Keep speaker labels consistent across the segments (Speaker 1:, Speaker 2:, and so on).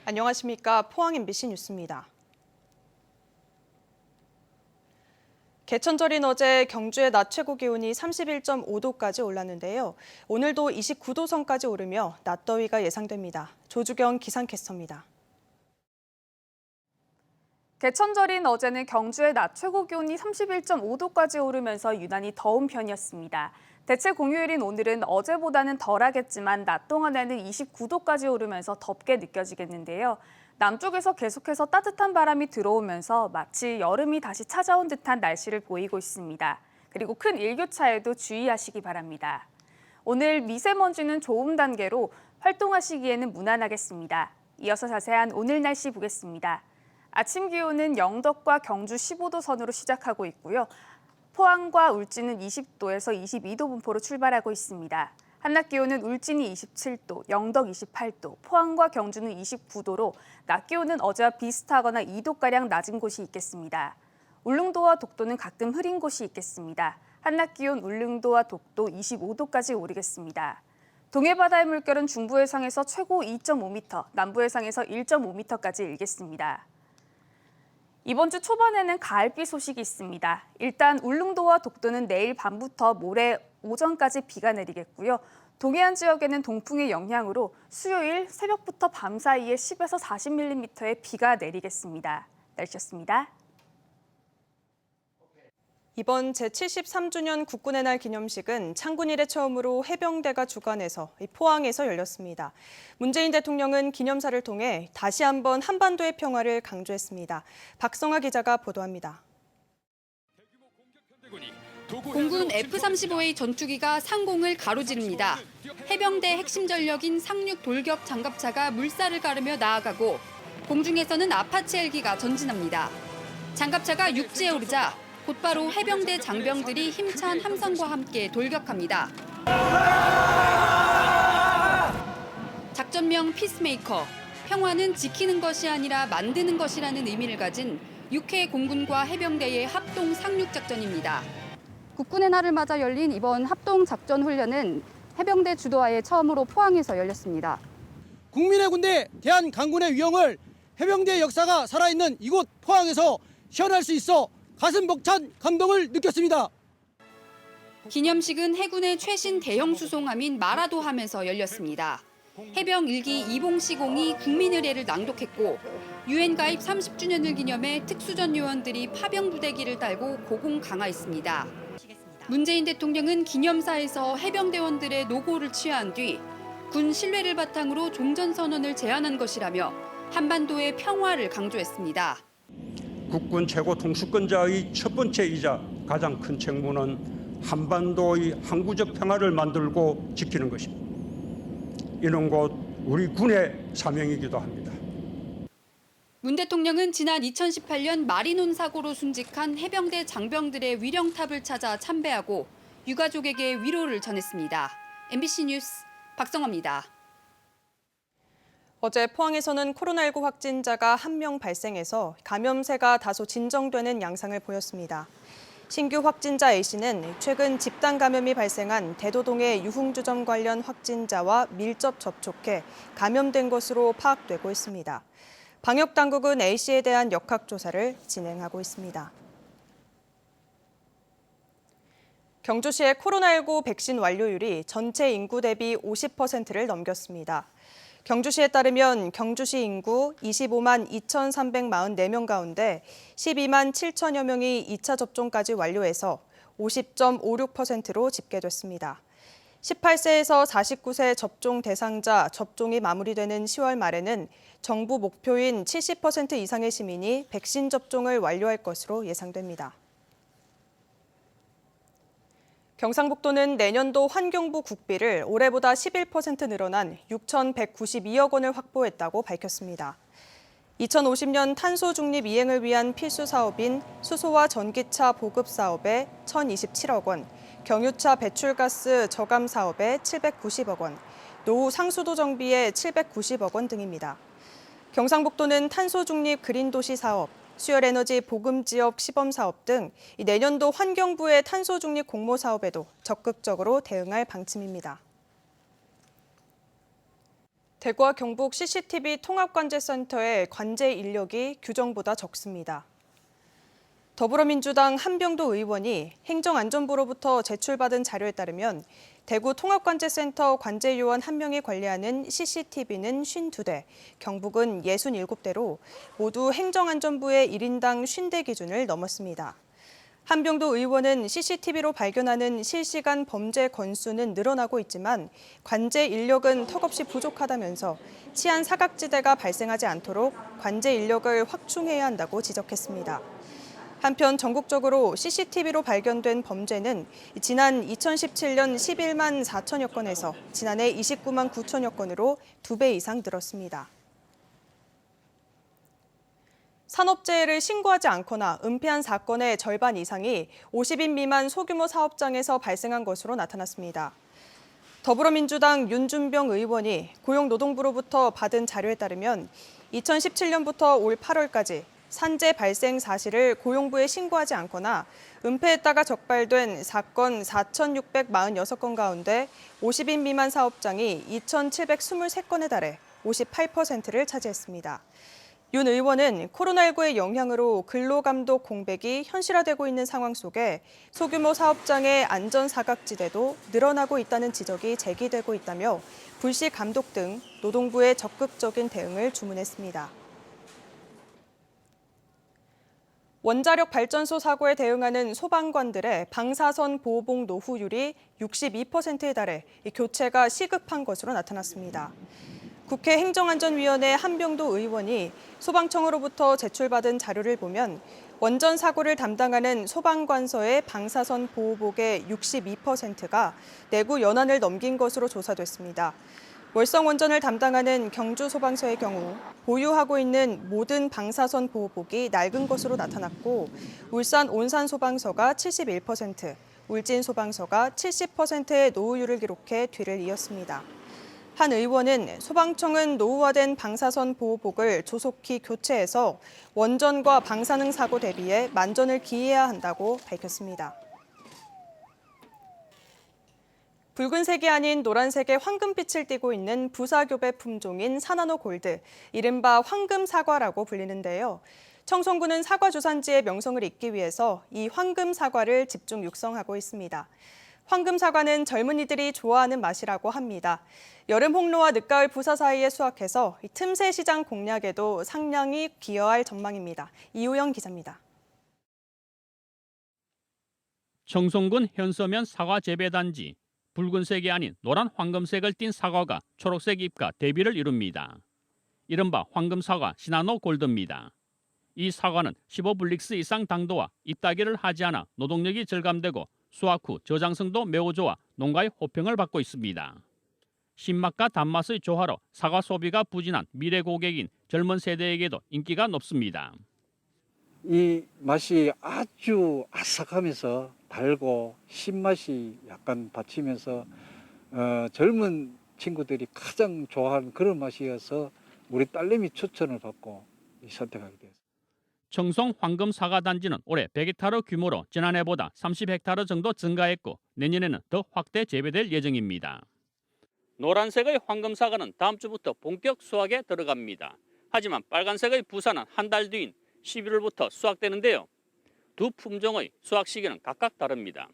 Speaker 1: 안녕하십니까. 포항 MBC 뉴스입니다. 개천절인 어제 경주의 낮 최고 기온이 31.5도까지 올랐는데요. 오늘도 29도 선까지 오르며 낮더위가 예상됩니다. 조주경 기상캐스터입니다.
Speaker 2: 개천절인 어제는 경주의 낮 최고 기온이 31.5도까지 오르면서 유난히 더운 편이었습니다. 대체 공휴일인 오늘은 어제보다는 덜하겠지만 낮 동안에는 29도까지 오르면서 덥게 느껴지겠는데요. 남쪽에서 계속해서 따뜻한 바람이 들어오면서 마치 여름이 다시 찾아온 듯한 날씨를 보이고 있습니다. 그리고 큰 일교차에도 주의하시기 바랍니다. 오늘 미세먼지는 좋음 단계로 활동하시기에는 무난하겠습니다. 이어서 자세한 오늘 날씨 보겠습니다. 아침 기온은 영덕과 경주 15도 선으로 시작하고 있고요. 포항과 울진은 20도에서 22도 분포로 출발하고 있습니다. 한낮 기온은 울진이 27도, 영덕 28도, 포항과 경주는 29도로 낮 기온은 어제와 비슷하거나 2도가량 낮은 곳이 있겠습니다. 울릉도와 독도는 가끔 흐린 곳이 있겠습니다. 한낮 기온 울릉도와 독도 25도까지 오르겠습니다. 동해바다의 물결은 중부 해상에서 최고 2.5m, 남부 해상에서 1.5m까지 일겠습니다. 이번 주 초반에는 가을비 소식이 있습니다. 일단 울릉도와 독도는 내일 밤부터 모레 오전까지 비가 내리겠고요. 동해안 지역에는 동풍의 영향으로 수요일 새벽부터 밤 사이에 10에서 40mm의 비가 내리겠습니다. 날씨였습니다.
Speaker 1: 이번 제73주년 국군의 날 기념식은 창군 이래 처음으로 해병대가 주관해서 포항에서 열렸습니다. 문재인 대통령은 기념사를 통해 다시 한번 한반도의 평화를 강조했습니다. 박성아 기자가 보도합니다.
Speaker 3: 공군 F-35A 전투기가 상공을 가로지릅니다. 해병대 핵심 전력인 상륙 돌격 장갑차가 물살을 가르며 나아가고 공중에서는 아파치 헬기가 전진합니다. 장갑차가 육지에 오르자 곧바로 해병대 장병들이 힘찬 함성과 함께 돌격합니다. 작전명 피스메이커, 평화는 지키는 것이 아니라 만드는 것이라는 의미를 가진 6회 공군과 해병대의 합동 상륙작전입니다. 국군의 날을 맞아 열린 이번 합동작전훈련은 해병대 주도하에 처음으로 포항에서 열렸습니다.
Speaker 4: 국민의 군대 대한강군의 위용을 해병대의 역사가 살아있는 이곳 포항에서 시연할 수 있어 가슴 벅찬 감동을 느꼈습니다.
Speaker 3: 기념식은 해군의 최신 대형 수송함인 마라도함에서 열렸습니다. 해병 1기 이봉시공이 국민의례를 낭독했고 유엔 가입 30주년을 기념해 특수전 요원들이 파병 부대기를 달고 고공 강화했습니다. 문재인 대통령은 기념사에서 해병대원들의 노고를 취하한 뒤 군 신뢰를 바탕으로 종전선언을 제안한 것이라며 한반도의 평화를 강조했습니다.
Speaker 5: 국군 최고 통수권자의 첫 번째이자 가장 큰 책무는 한반도의 항구적 평화를 만들고 지키는 것입니다. 이는 곧 우리 군의 사명이기도 합니다.
Speaker 3: 문 대통령은 지난 2018년 마리논 사고로 순직한 해병대 장병들의 위령탑을 찾아 참배하고 유가족에게 위로를 전했습니다. MBC 뉴스 박성화입니다.
Speaker 1: 어제 포항에서는 코로나19 확진자가 1명 발생해서 감염세가 다소 진정되는 양상을 보였습니다. 신규 확진자 A씨는 최근 집단 감염이 발생한 대도동의 유흥주점 관련 확진자와 밀접 접촉해 감염된 것으로 파악되고 있습니다. 방역당국은 A씨에 대한 역학조사를 진행하고 있습니다. 경주시의 코로나19 백신 완료율이 전체 인구 대비 50%를 넘겼습니다. 경주시에 따르면 경주시 인구 25만 2,344명 가운데 12만 7천여 명이 2차 접종까지 완료해서 50.56%로 집계됐습니다. 18세에서 49세 접종 대상자 접종이 마무리되는 10월 말에는 정부 목표인 70% 이상의 시민이 백신 접종을 완료할 것으로 예상됩니다. 경상북도는 내년도 환경부 국비를 올해보다 11% 늘어난 6,192억 원을 확보했다고 밝혔습니다. 2050년 탄소 중립 이행을 위한 필수 사업인 수소와 전기차 보급 사업에 1,027억 원, 경유차 배출가스 저감 사업에 790억 원, 노후 상수도 정비에 790억 원 등입니다. 경상북도는 탄소 중립 그린도시 사업, 수열에너지 보금지역 시범사업 등 내년도 환경부의 탄소 중립 공모 사업에도 적극적으로 대응할 방침입니다. 대구와 경북 CCTV 통합관제센터의 관제 인력이 규정보다 적습니다. 더불어민주당 한병도 의원이 행정안전부로부터 제출받은 자료에 따르면 대구 통합관제센터 관제요원 1명이 관리하는 CCTV는 52대, 경북은 67대로 모두 행정안전부의 1인당 50대 기준을 넘었습니다. 한병도 의원은 CCTV로 발견하는 실시간 범죄 건수는 늘어나고 있지만 관제 인력은 턱없이 부족하다면서 치안 사각지대가 발생하지 않도록 관제 인력을 확충해야 한다고 지적했습니다. 한편 전국적으로 CCTV로 발견된 범죄는 지난 2017년 11만 4천여 건에서 지난해 29만 9천여 건으로 2배 이상 늘었습니다. 산업재해를 신고하지 않거나 은폐한 사건의 절반 이상이 50인 미만 소규모 사업장에서 발생한 것으로 나타났습니다. 더불어민주당 윤준병 의원이 고용노동부로부터 받은 자료에 따르면 2017년부터 올 8월까지 산재 발생 사실을 고용부에 신고하지 않거나 은폐했다가 적발된 사건 4,646건 가운데 50인 미만 사업장이 2,723건에 달해 58%를 차지했습니다. 윤 의원은 코로나19의 영향으로 근로감독 공백이 현실화되고 있는 상황 속에 소규모 사업장의 안전사각지대도 늘어나고 있다는 지적이 제기되고 있다며 불시 감독 등 노동부의 적극적인 대응을 주문했습니다. 원자력 발전소 사고에 대응하는 소방관들의 방사선 보호복 노후율이 62%에 달해 교체가 시급한 것으로 나타났습니다. 국회 행정안전위원회 한병도 의원이 소방청으로부터 제출받은 자료를 보면 원전 사고를 담당하는 소방관서의 방사선 보호복의 62%가 내구 연한을 넘긴 것으로 조사됐습니다. 월성 원전을 담당하는 경주소방서의 경우 보유하고 있는 모든 방사선 보호복이 낡은 것으로 나타났고 울산 온산소방서가 71%, 울진소방서가 70%의 노후율을 기록해 뒤를 이었습니다. 한 의원은 소방청은 노후화된 방사선 보호복을 조속히 교체해서 원전과 방사능 사고 대비해 만전을 기해야 한다고 밝혔습니다. 붉은색이 아닌 노란색의 황금빛을 띠고 있는 부사교배 품종인 사나노 골드, 이른바 황금 사과라고 불리는데요. 청송군은 사과 주산지의 명성을 잇기 위해서 이 황금 사과를 집중 육성하고 있습니다. 황금 사과는 젊은이들이 좋아하는 맛이라고 합니다. 여름 홍로와 늦가을 부사 사이에 수확해서 틈새 시장 공략에도 상당히 기여할 전망입니다. 이호영 기자입니다.
Speaker 6: 청송군 현서면 사과 재배단지. 붉은색이 아닌 노란 황금색을 띤 사과가 초록색 잎과 대비를 이룹니다. 이른바 황금사과 시나노 골드입니다. 이 사과는 15블릭스 이상 당도와 잎따기를 하지 않아 노동력이 절감되고 수확 후 저장성도 매우 좋아 농가의 호평을 받고 있습니다. 신맛과 단맛의 조화로 사과 소비가 부진한 미래 고객인 젊은 세대에게도 인기가 높습니다.
Speaker 7: 이 맛이 아주 아삭하면서 달고 신맛이 약간 받치면서 젊은 친구들이 가장 좋아하는 그런 맛이어서 우리 딸내미 추천을 받고 선택하게 됐습니다.
Speaker 6: 청송 황금 사과 단지는 올해 100헥타르 규모로 지난해보다 30헥타르 정도 증가했고 내년에는 더 확대 재배될 예정입니다. 노란색의 황금 사과는 다음 주부터 본격 수확에 들어갑니다. 하지만 빨간색의 부사는 한 달 뒤인 11월부터 수확되는데요. 두 품종의 수확 시기는 각각 다릅니다.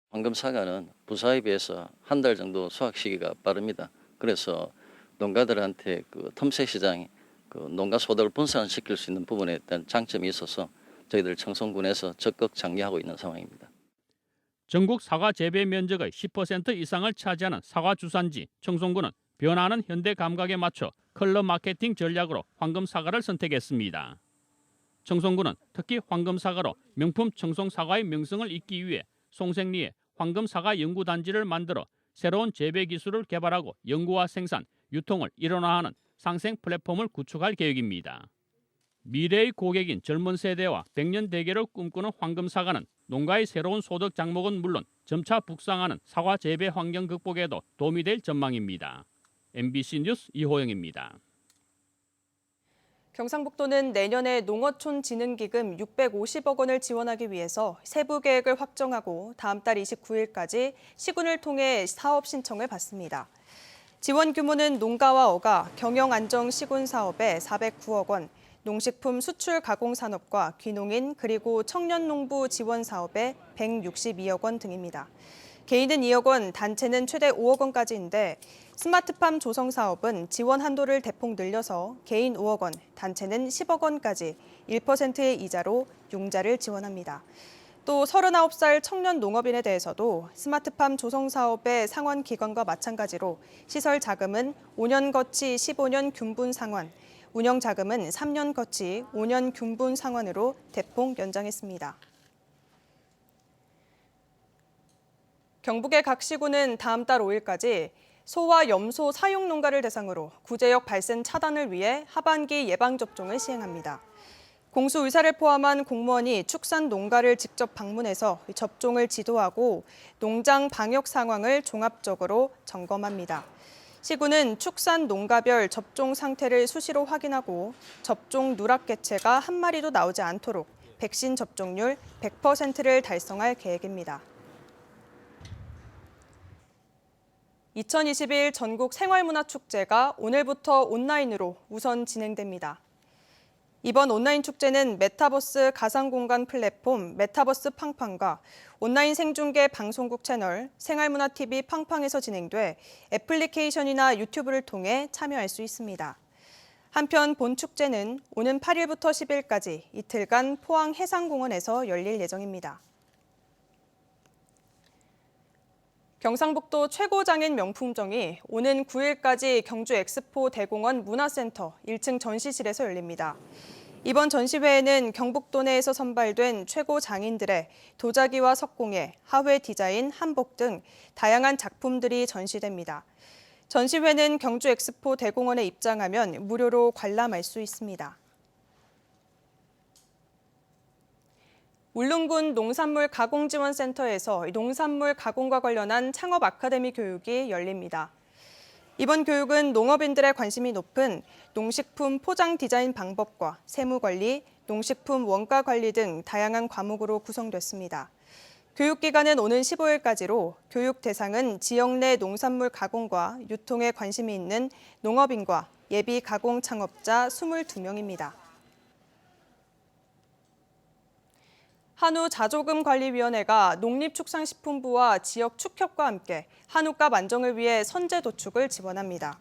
Speaker 8: 황금 사과는 부사에 비해서 한 달 정도 수확 시기가 빠릅니다. 그래서 농가들한테 그 틈새 시장이 농가 소득을 분산시킬 수 있는 부분에 대한 장점이 있어서 저희들 청송군에서 적극 장려하고 있는 상황입니다.
Speaker 6: 전국 사과 재배 면적의 10% 이상을 차지하는 사과 주산지 청송군은 변화하는 현대 감각에 맞춰 컬러 마케팅 전략으로 황금 사과를 선택했습니다. 청송군은 특히 황금 사과로 명품 청송 사과의 명성을 잇기 위해 송생리에 황금 사과 연구단지를 만들어 새로운 재배 기술을 개발하고 연구와 생산, 유통을 일원화하는 상생 플랫폼을 구축할 계획입니다. 미래의 고객인 젊은 세대와 100년 대계를 꿈꾸는 황금 사과는 농가의 새로운 소득 장목은 물론 점차 북상하는 사과 재배 환경 극복에도 도움이 될 전망입니다. MBC 뉴스 이호영입니다.
Speaker 1: 경상북도는 내년에 농어촌 진흥기금 650억 원을 지원하기 위해서 세부 계획을 확정하고 다음 달 29일까지 시군을 통해 사업 신청을 받습니다. 지원 규모는 농가와 어가, 경영안정시군사업에 409억 원, 농식품 수출 가공산업과 귀농인 그리고 청년농부 지원 사업에 162억 원 등입니다. 개인은 2억 원, 단체는 최대 5억 원까지인데 스마트팜 조성 사업은 지원 한도를 대폭 늘려서 개인 5억 원, 단체는 10억 원까지 1%의 이자로 융자를 지원합니다. 또 39살 청년 농업인에 대해서도 스마트팜 조성 사업의 상원 기간과 마찬가지로 시설 자금은 5년 거치 15년 균분 상환, 운영 자금은 3년 거치 5년 균분 상환으로 대폭 연장했습니다. 경북의 각 시군은 다음 달 5일까지 소와 염소 사육 농가를 대상으로 구제역 발생 차단을 위해 하반기 예방접종을 시행합니다. 공수 의사를 포함한 공무원이 축산 농가를 직접 방문해서 접종을 지도하고 농장 방역 상황을 종합적으로 점검합니다. 시군은 축산 농가별 접종 상태를 수시로 확인하고 접종 누락 개체가 한 마리도 나오지 않도록 백신 접종률 100%를 달성할 계획입니다. 2021 전국 생활문화축제가 오늘부터 온라인으로 우선 진행됩니다. 이번 온라인 축제는 메타버스 가상공간 플랫폼 메타버스 팡팡과 온라인 생중계 방송국 채널 생활문화TV 팡팡에서 진행돼 애플리케이션이나 유튜브를 통해 참여할 수 있습니다. 한편 본 축제는 오는 8일부터 10일까지 이틀간 포항 해상공원에서 열릴 예정입니다. 경상북도 최고장인 명품정이 오는 9일까지 경주 엑스포 대공원 문화센터 1층 전시실에서 열립니다. 이번 전시회에는 경북도 내에서 선발된 최고 장인들의 도자기와 석공예, 하회 디자인, 한복 등 다양한 작품들이 전시됩니다. 전시회는 경주 엑스포 대공원에 입장하면 무료로 관람할 수 있습니다. 울릉군 농산물 가공지원센터에서 농산물 가공과 관련한 창업 아카데미 교육이 열립니다. 이번 교육은 농업인들의 관심이 높은 농식품 포장 디자인 방법과 세무 관리, 농식품 원가 관리 등 다양한 과목으로 구성됐습니다. 교육 기간은 오는 15일까지로 교육 대상은 지역 내 농산물 가공과 유통에 관심이 있는 농업인과 예비 가공 창업자 22명입니다. 한우자조금관리위원회가 농립축산식품부와 지역 축협과 함께 한우값 안정을 위해 선제 도축을 지원합니다.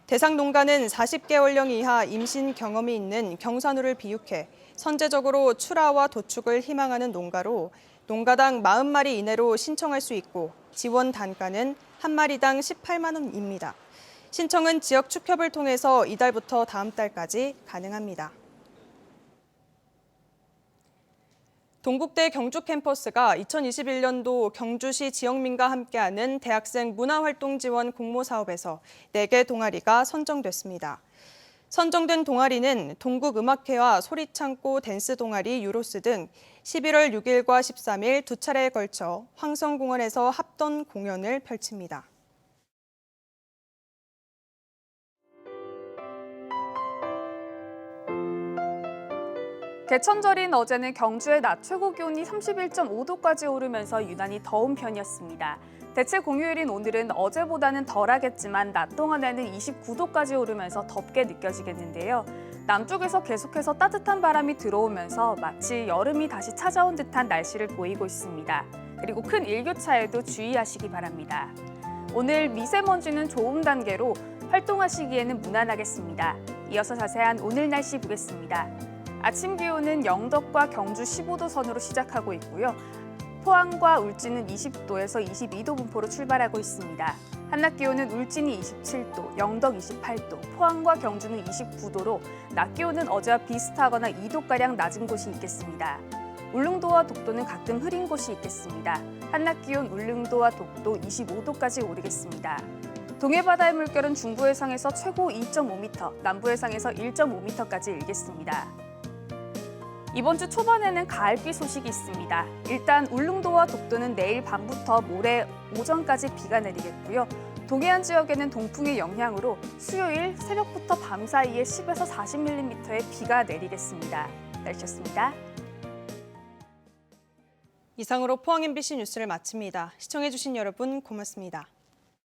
Speaker 1: 대상 농가는 40개월령 이하 임신 경험이 있는 경산우를 비육해 선제적으로 출하와 도축을 희망하는 농가로 농가당 40마리 이내로 신청할 수 있고 지원 단가는 한 마리당 18만 원입니다. 신청은 지역 축협을 통해서 이달부터 다음 달까지 가능합니다. 동국대 경주 캠퍼스가 2021년도 경주시 지역민과 함께하는 대학생 문화활동 지원 공모 사업에서 4개 동아리가 선정됐습니다. 선정된 동아리는 동국음악회와 소리창고 댄스 동아리 유로스 등 11월 6일과 13일 두 차례에 걸쳐 황성공원에서 합동 공연을 펼칩니다.
Speaker 2: 개천절인 어제는 경주의 낮 최고 기온이 31.5도까지 오르면서 유난히 더운 편이었습니다. 대체 공휴일인 오늘은 어제보다는 덜하겠지만 낮 동안에는 29도까지 오르면서 덥게 느껴지겠는데요. 남쪽에서 계속해서 따뜻한 바람이 들어오면서 마치 여름이 다시 찾아온 듯한 날씨를 보이고 있습니다. 그리고 큰 일교차에도 주의하시기 바랍니다. 오늘 미세먼지는 좋음 단계로 활동하시기에는 무난하겠습니다. 이어서 자세한 오늘 날씨 보겠습니다. 아침 기온은 영덕과 경주 15도 선으로 시작하고 있고요. 포항과 울진은 20도에서 22도 분포로 출발하고 있습니다. 한낮 기온은 울진이 27도, 영덕 28도, 포항과 경주는 29도로 낮 기온은 어제와 비슷하거나 2도가량 낮은 곳이 있겠습니다. 울릉도와 독도는 가끔 흐린 곳이 있겠습니다. 한낮 기온 울릉도와 독도 25도까지 오르겠습니다. 동해바다의 물결은 중부해상에서 최고 2.5m, 남부해상에서 1.5m까지 일겠습니다. 이번 주 초반에는 가을비 소식이 있습니다. 일단 울릉도와 독도는 내일 밤부터 모레 오전까지 비가 내리겠고요. 동해안 지역에는 동풍의 영향으로 수요일 새벽부터 밤 사이에 10에서 40mm의 비가 내리겠습니다. 날씨였습니다.
Speaker 1: 이상으로 포항 MBC 뉴스를 마칩니다. 시청해주신 여러분 고맙습니다.